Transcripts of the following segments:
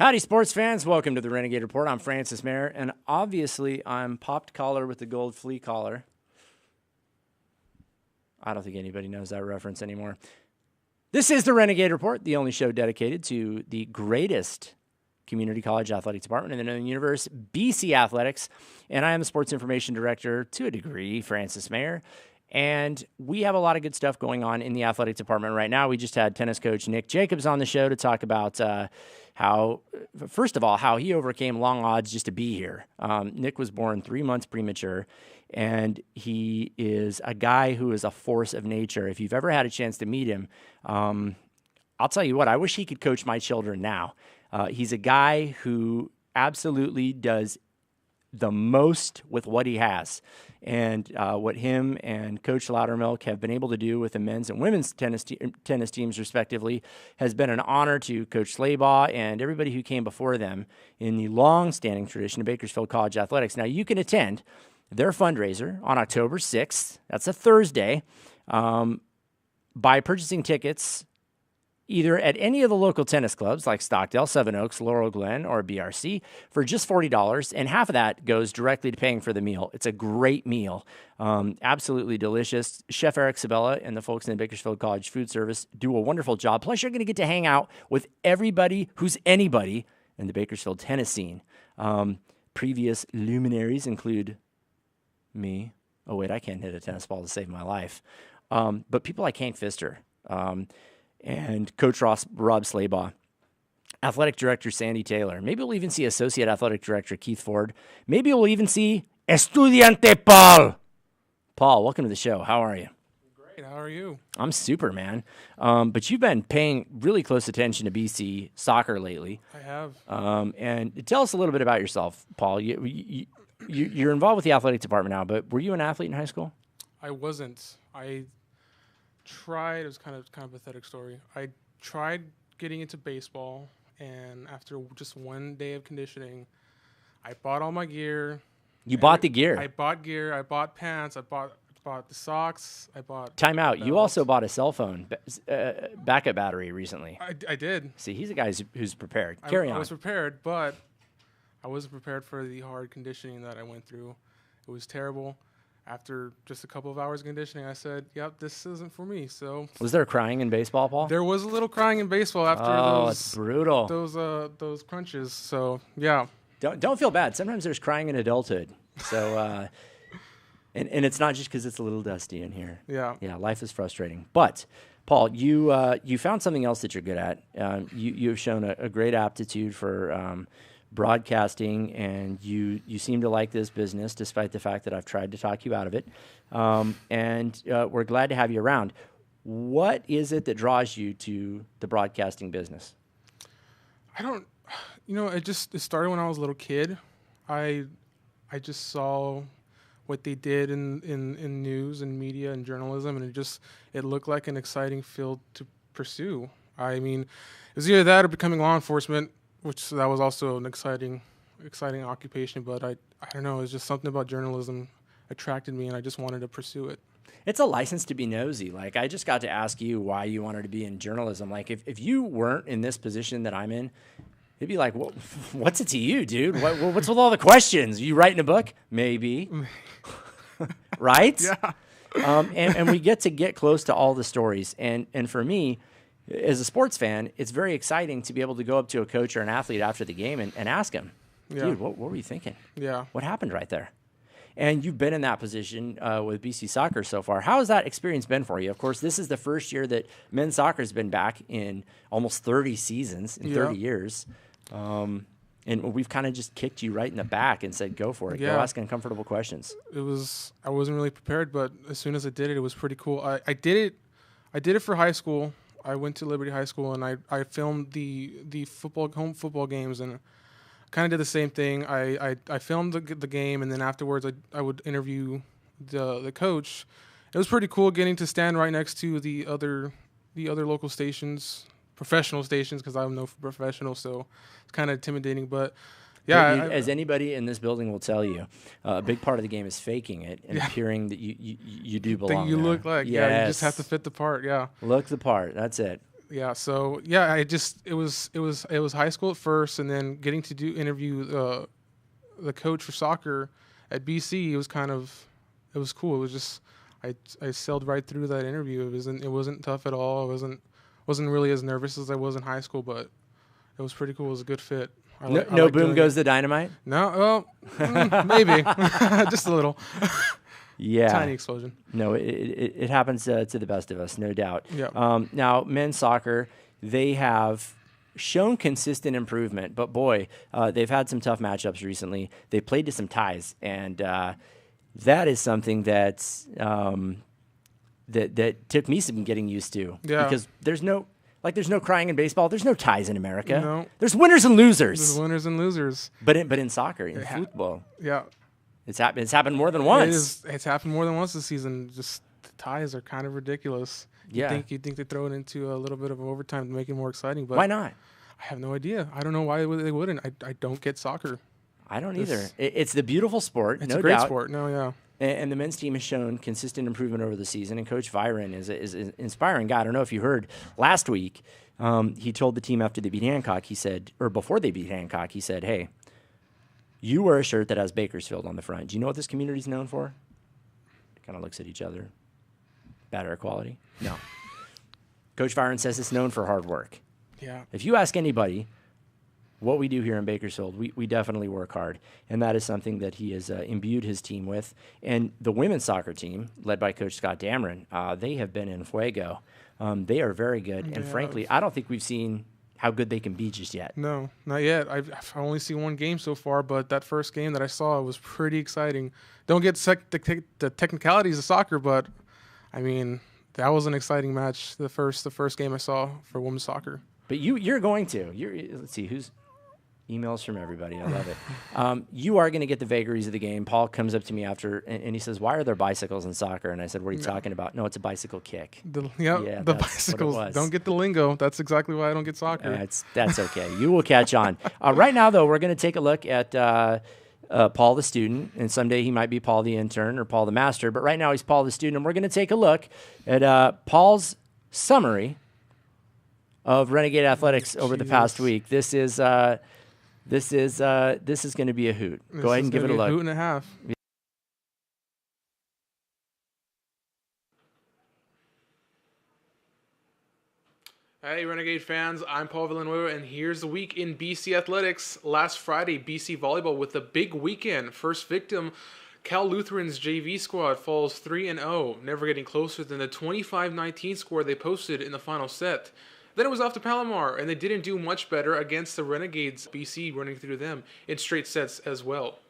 Howdy, sports fans. Welcome to the Renegade Report. I'm Francis Mayer, and obviously I'm popped collar with the gold flea collar. I don't think anybody knows that reference anymore. This is the Renegade Report, the only show dedicated to the greatest community college athletic department in the known universe, BC Athletics, and I am the sports information director to a degree, Francis Mayer. And we have a lot of good stuff going on in the athletic department right now. We just had tennis coach Nick Jacobs on the show to talk about how he overcame long odds just to be here. Nick was born 3 months premature, and he is a guy who is a force of nature. If you've ever had a chance to meet him, I'll tell you what, I wish he could coach my children now. He's a guy who absolutely does the most with what he has. And what him and Coach Loudermilk have been able to do with the men's and women's tennis teams, respectively, has been an honor to Coach Slaybaugh and everybody who came before them in the long-standing tradition of Bakersfield College Athletics. Now, you can attend their fundraiser on October 6th. That's a Thursday. By purchasing tickets either at any of the local tennis clubs like Stockdale, Seven Oaks, Laurel Glen, or BRC for just $40, and half of that goes directly to paying for the meal. It's a great meal, absolutely delicious. Chef Eric Sabella and the folks in the Bakersfield College Food Service do a wonderful job. Plus, you're going to get to hang out with everybody who's anybody in the Bakersfield tennis scene. Previous luminaries include me. Oh, wait, I can't hit a tennis ball to save my life. But people like Hank Pfister, and Coach Rob Slaybaugh, Athletic Director Sandy Taylor. Maybe we'll even see Associate Athletic Director Keith Ford. Maybe we'll even see Estudiante Paul. Paul, welcome to the show. How are you? Great. How are you? I'm super, man. But you've been paying really close attention to BC soccer lately. I have. And tell us a little bit about yourself, Paul. You're involved with the athletic department now, but were you an athlete in high school? I wasn't. I tried. It was kind of a pathetic story. I tried getting into baseball, and after just one day of conditioning, I bought all my gear. You bought the gear? I bought gear. I bought pants. I bought the socks. I bought Time out. belts. You also bought a cell phone backup battery recently. I did. See, he's a guy who's prepared. Carry on. I was prepared, but I wasn't prepared for the hard conditioning that I went through. It was terrible. After just a couple of hours of conditioning, I said, yep, this isn't for me. So Was there crying in baseball, Paul? there was a little crying in baseball after it's brutal. those crunches. So, yeah. Don't feel bad. Sometimes there's crying in adulthood. So, and it's not just because it's a little dusty in here. Yeah. Yeah, life is frustrating. But, Paul, you found something else that you're good at. You've shown a great aptitude for broadcasting, and you seem to like this business despite the fact that I've tried to talk you out of it. And we're glad to have you around. What is it that draws you to the broadcasting business? It started when I was a little kid. I just saw what they did in news and media and journalism, and it looked like an exciting field to pursue. I mean, it was either that or becoming law enforcement, which that was also an exciting occupation. But I don't know, it's just something about journalism attracted me, and I just wanted to pursue it. It's a license to be nosy. Like, I just got to ask you why you wanted to be in journalism. Like, if you weren't in this position that I'm in, it'd be like, well, what's it to you, dude? What's with all the questions? You writing a book? Maybe. Right? Yeah. And we get to get close to all the stories. And for me, as a sports fan, it's very exciting to be able to go up to a coach or an athlete after the game and ask him, dude, what were you thinking? Yeah. What happened right there? And you've been in that position with BC Soccer so far. How has that experience been for you? Of course, this is the first year that men's soccer has been back in almost 30 seasons, in 30 years. And we've kind of just kicked you right in the back and said, go for it. Yeah. Go ask uncomfortable questions. I wasn't really prepared, but as soon as I did it, it was pretty cool. I did it for high school. I went to Liberty High School, and I filmed the home football games, and kind of did the same thing. I filmed the game, and then afterwards I would interview the coach. It was pretty cool getting to stand right next to the other local stations, professional stations, because I'm no professional, so it's kind of intimidating. But yeah, as anybody in this building will tell you, a big part of the game is faking it and appearing that you do belong. That you there. look like, yes. you just have to fit the part. Yeah, look the part. That's it. Yeah. So yeah, it was high school at first, and then getting to interview the coach for soccer at BC. It was cool. It was just I sailed right through that interview. It wasn't tough at all. I wasn't really as nervous as I was in high school, but it was pretty cool. It was a good fit. I No like boom doing goes it. the dynamite. No, well, maybe just a little Yeah. tiny explosion. No, it happens to the best of us, no doubt. Yeah. Now, men's soccer, they have shown consistent improvement, but boy, they've had some tough matchups recently. They played to some ties, and that is something that took me some getting used to. Yeah. Because there's no crying in baseball. There's no ties in America. No. There's winners and losers. There's winners and losers. But in soccer, in football, Yeah. it's happened more than once. It's happened more than once this season. Just the ties are kind of ridiculous. Yeah. You think they throw it into a little bit of overtime to make it more exciting, but Why not? I have no idea. I don't know why they wouldn't. I don't get soccer. I don't either. It's the beautiful sport, It's no a great doubt. sport. No, yeah. And the men's team has shown consistent improvement over the season. And Coach Viren is an inspiring guy. I don't know if you heard last week. He told the team after they beat Hancock, before they beat Hancock, he said, "Hey, you wear a shirt that has Bakersfield on the front. Do you know what this community is known for?" Kind of looks at each other. Bad air quality? No. Coach Viren says it's known for hard work. Yeah. If you ask anybody what we do here in Bakersfield, we definitely work hard. And that is something that he has imbued his team with. And the women's soccer team, led by Coach Scott Dameron, they have been in fuego. They are very good. And frankly, I don't think we've seen how good they can be just yet. No, not yet. I've only seen one game so far, but that first game that I saw was pretty exciting. Don't get the technicalities of soccer, but I mean, that was an exciting match. The first game I saw for women's soccer. But you're going to. Let's see, who's emails from everybody. I love it. You are going to get the vagaries of the game. Paul comes up to me after, and he says, "Why are there bicycles in soccer?" And I said, "What are you talking about?" "No, it's a bicycle kick." The that's what it bicycles. was. Don't get the lingo. That's exactly why I don't get soccer. That's okay. You will catch on. Right now, though, we're going to take a look at Paul the student, and someday he might be Paul the intern or Paul the master. But right now, he's Paul the student, and we're going to take a look at Paul's summary of Renegade Athletics over the past week. This is going to be a hoot. Go ahead and give it a look. Hoot and a half. Hey, Renegade fans, I'm Paul Villanueva, and here's the week in BC Athletics. Last Friday, BC Volleyball with a big weekend. First victim, Cal Lutheran's JV squad falls 3-0, never getting closer than the 25-19 score they posted in the final set. Then it was off to Palomar, and they didn't do much better against the Renegades, BC running through them in straight sets as well.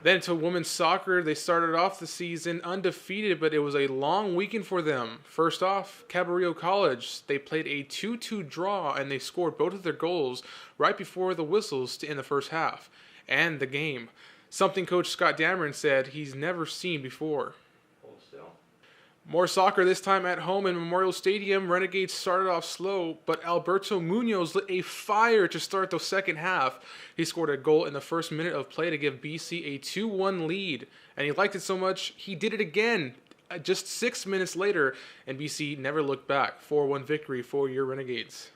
Then to women's soccer, they started off the season undefeated, but it was a long weekend for them. First off, Cabrillo College, they played a 2-2 draw, and they scored both of their goals right before the whistles to end the first half and the game. Something Coach Scott Dameron said he's never seen before. More soccer, this time at home in Memorial Stadium. Renegades started off slow, but Alberto Munoz lit a fire to start the second half. He scored a goal in the first minute of play to give BC a 2-1 lead. And he liked it so much, he did it again just 6 minutes later, and BC never looked back. 4-1 victory for your Renegades.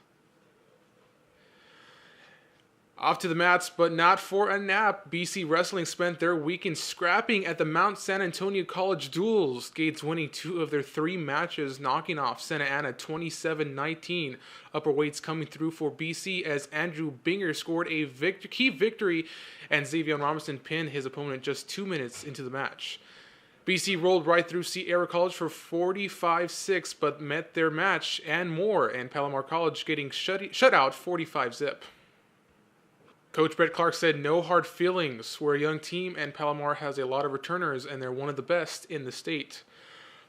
Off to the mats, but not for a nap. BC Wrestling spent their weekend scrapping at the Mount San Antonio College Duels. Gates winning 2 of their 3 matches, knocking off Santa Ana 27-19. Upper weights coming through for BC as Andrew Binger scored a key victory, and Xavier Robinson pinned his opponent just 2 minutes into the match. BC rolled right through Sierra College for 45-6, but met their match and more, and Palomar College getting shut out 45-zip. Coach Brett Clark said no hard feelings. We're a young team, and Palomar has a lot of returners, and they're one of the best in the state.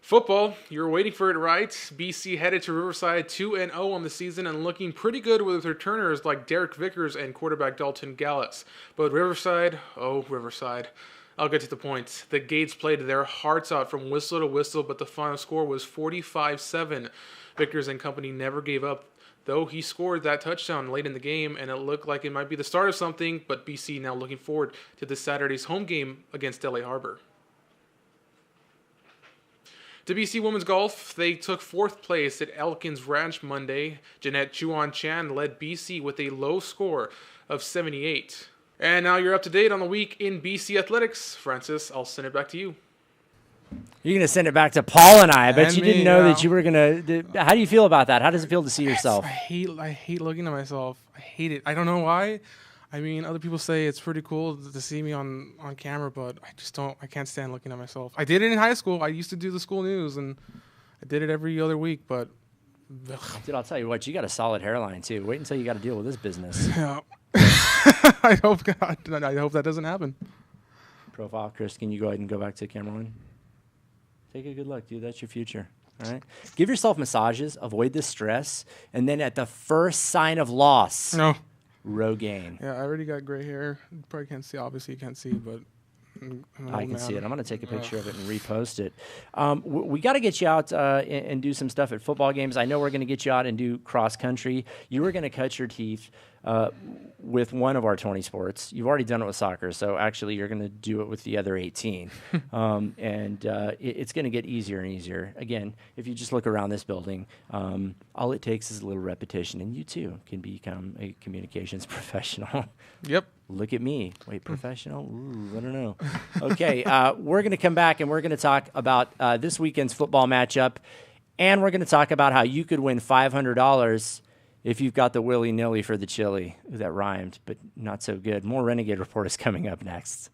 Football, you were waiting for it, right? BC headed to Riverside 2-0 on the season and looking pretty good with returners like Derek Vickers and quarterback Dalton Gallus. But Riverside, I'll get to the point. The Gates played their hearts out from whistle to whistle, but the final score was 45-7. Vickers and company never gave up, though he scored that touchdown late in the game, and it looked like it might be the start of something, but BC now looking forward to this Saturday's home game against LA Harbor. To BC Women's Golf, they took 4th place at Elkins Ranch Monday. Jeanette Chuan-Chan led BC with a low score of 78. And now you're up to date on the week in BC athletics. Francis, I'll send it back to you. You're going to send it back to Paul and I. I bet And you me, didn't know yeah. that you were going to. How do you feel about that? How does it feel to see yourself? I hate looking at myself. I hate it. I don't know why. I mean, other people say it's pretty cool to see me on camera, but I just don't. I can't stand looking at myself. I did it in high school. I used to do the school news, and I did it every other week. But Dude, I'll tell you what. You got a solid hairline too. Wait until you got to deal with this business. yeah, I hope that doesn't happen. Profile, Chris. Can you go ahead and go back to camera one? Take a good look, dude. That's your future. All right. Give yourself massages. Avoid the stress, and then at the first sign of loss, No. Rogaine. Yeah, I already got gray hair. You probably can't see. Obviously, you can't see, but I'm an I old can see man. it. I'm going to take a picture of it and repost it. We got to get you out and do some stuff at football games. I know we're going to get you out and do cross country. You were going to cut your teeth with one of our 20 sports. You've already done it with soccer, so actually you're going to do it with the other 18. It's going to get easier and easier. Again, if you just look around this building, all it takes is a little repetition, and you too can become a communications professional. Yep. Look at me. Wait, professional? Ooh, I don't know. Okay, we're going to come back and we're going to talk about this weekend's football matchup, and we're going to talk about how you could win $500 if you've got the willy-nilly for the chili. Ooh, that rhymed, but not so good. More Renegade Report is coming up next.